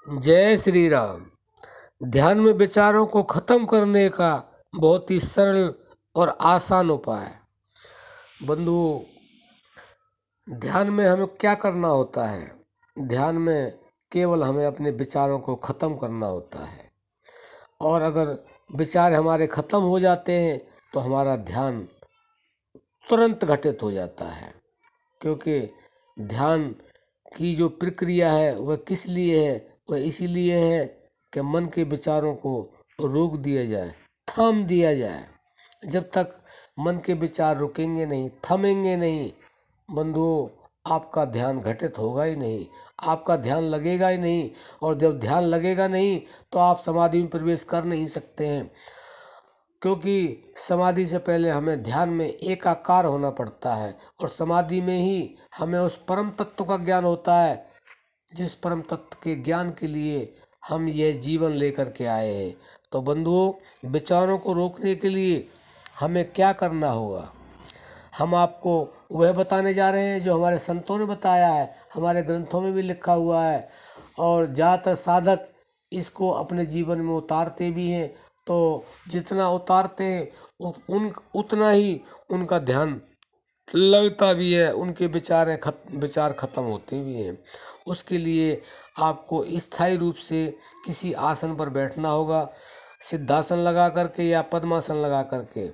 जय श्री राम। ध्यान में विचारों को खत्म करने का बहुत ही सरल और आसान उपाय। बंधुओं, ध्यान में हमें क्या करना होता है? ध्यान में केवल हमें अपने विचारों को खत्म करना होता है। और अगर विचार हमारे खत्म हो जाते हैं तो हमारा ध्यान तुरंत घटित हो जाता है। क्योंकि ध्यान की जो प्रक्रिया है वह किस लिए है? वह इसीलिए है कि मन के विचारों को रोक दिया जाए, थाम दिया जाए। जब तक मन के विचार रुकेंगे नहीं, थमेंगे नहीं, बंधुओं, आपका ध्यान घटित होगा ही नहीं, आपका ध्यान लगेगा ही नहीं। और जब ध्यान लगेगा नहीं तो आप समाधि में प्रवेश कर नहीं सकते हैं। क्योंकि समाधि से पहले हमें ध्यान में एकाकार होना पड़ता है, और समाधि में ही हमें उस परम तत्व का ज्ञान होता है, जिस परम तत्व के ज्ञान के लिए हम यह जीवन लेकर के आए हैं। तो बंधुओं, विचारों को रोकने के लिए हमें क्या करना होगा? हम आपको वह बताने जा रहे हैं जो हमारे संतों ने बताया है, हमारे ग्रंथों में भी लिखा हुआ है। और ज़्यादातर साधक इसको अपने जीवन में उतारते भी हैं। तो जितना उतारते हैं उतना ही उनका ध्यान लगता भी है, उनके विचार खत्म होते भी हैं। उसके लिए आपको स्थायी रूप से किसी आसन पर बैठना होगा, सिद्धासन लगा करके या पद्मासन लगा करके।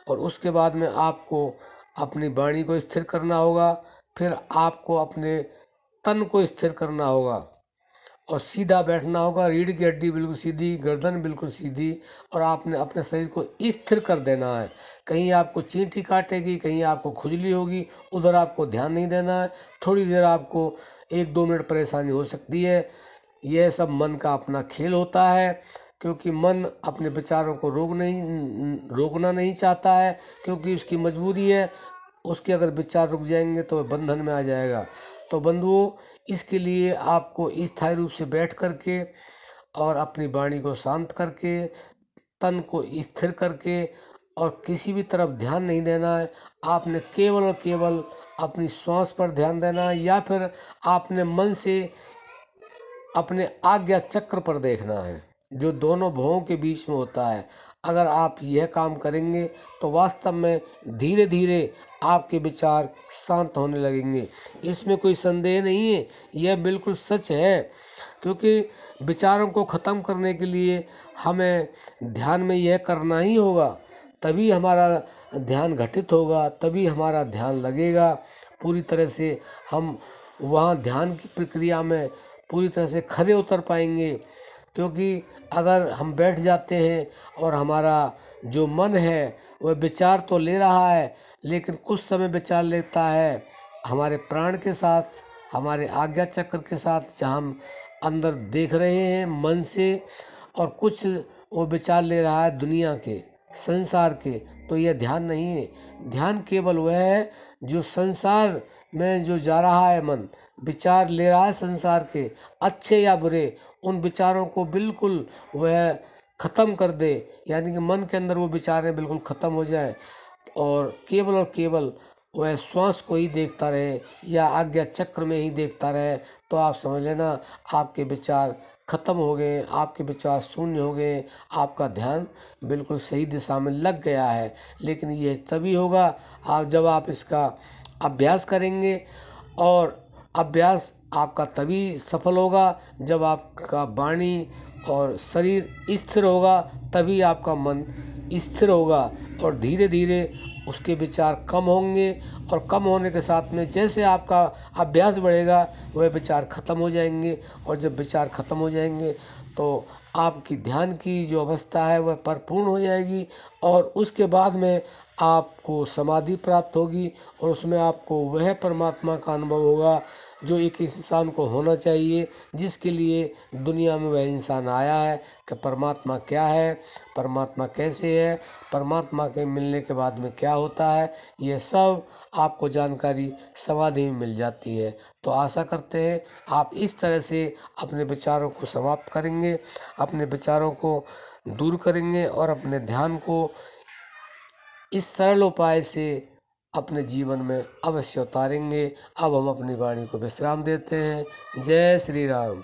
और उसके बाद में आपको अपनी वाणी को स्थिर करना होगा। फिर आपको अपने तन को स्थिर करना होगा और सीधा बैठना होगा। रीढ़ की हड्डी बिल्कुल सीधी, गर्दन बिल्कुल सीधी, और आपने अपने शरीर को स्थिर कर देना है। कहीं आपको चींटी काटेगी, कहीं आपको खुजली होगी, उधर आपको ध्यान नहीं देना है। थोड़ी देर आपको 1-2 मिनट परेशानी हो सकती है। यह सब मन का अपना खेल होता है, क्योंकि मन अपने विचारों को रोकना नहीं चाहता है, क्योंकि उसकी मजबूरी है। उसके अगर विचार रुक जाएंगे तो वह बंधन में आ जाएगा। तो बंधुओं, इसके लिए आपको स्थायी रूप से बैठ करके और अपनी वाणी को शांत करके, तन को स्थिर करके, और किसी भी तरफ ध्यान नहीं देना है। आपने केवल और केवल अपनी श्वास पर ध्यान देना है, या फिर आपने मन से अपने आज्ञा चक्र पर देखना है, जो दोनों भुवों के बीच में होता है। अगर आप यह काम करेंगे तो वास्तव में धीरे धीरे आपके विचार शांत होने लगेंगे। इसमें कोई संदेह नहीं है, यह बिल्कुल सच है। क्योंकि विचारों को ख़त्म करने के लिए हमें ध्यान में यह करना ही होगा, तभी हमारा ध्यान घटित होगा, तभी हमारा ध्यान लगेगा पूरी तरह से। हम वहाँ ध्यान की प्रक्रिया में पूरी तरह से खरे उतर पाएंगे। क्योंकि अगर हम बैठ जाते हैं और हमारा जो मन है वह विचार तो ले रहा है, लेकिन कुछ समय विचार लेता है हमारे प्राण के साथ, हमारे आज्ञा चक्र के साथ, जहाँ हम अंदर देख रहे हैं मन से, और कुछ वो विचार ले रहा है दुनिया के, संसार के। तो यह ध्यान नहीं है। ध्यान केवल वह है जो संसार में जो जा रहा है मन, विचार ले रहा है संसार के, अच्छे या बुरे, उन विचारों को बिल्कुल वह ख़त्म कर दे। यानी कि मन के अंदर वो विचारें बिल्कुल ख़त्म हो जाए, और केवल वह श्वास को ही देखता रहे या आज्ञा चक्र में ही देखता रहे। तो आप समझ लेना, आपके विचार खत्म हो गए, आपके विचार शून्य हो गए, आपका ध्यान बिल्कुल सही दिशा में लग गया है। लेकिन ये तभी होगा जब आप इसका अभ्यास करेंगे। और अभ्यास आपका तभी सफल होगा जब आपका वाणी और शरीर स्थिर होगा, तभी आपका मन स्थिर होगा। और धीरे धीरे उसके विचार कम होंगे, और कम होने के साथ में जैसे आपका अभ्यास बढ़ेगा वह विचार खत्म हो जाएंगे। और जब विचार खत्म हो जाएंगे तो आपकी ध्यान की जो अवस्था है वह परिपूर्ण हो जाएगी, और उसके बाद में आपको समाधि प्राप्त होगी, और उसमें आपको वह परमात्मा का अनुभव होगा जो एक इंसान को होना चाहिए, जिसके लिए दुनिया में वह इंसान आया है। कि परमात्मा क्या है, परमात्मा कैसे है, परमात्मा के मिलने के बाद में क्या होता है, यह सब आपको जानकारी समाधि में मिल जाती है। तो आशा करते हैं आप इस तरह से अपने विचारों को समाप्त करेंगे, अपने विचारों को दूर करेंगे, और अपने ध्यान को इस सरल उपाय से अपने जीवन में अवश्य उतारेंगे। अब हम अपनी वाणी को विश्राम देते हैं। जय श्री राम।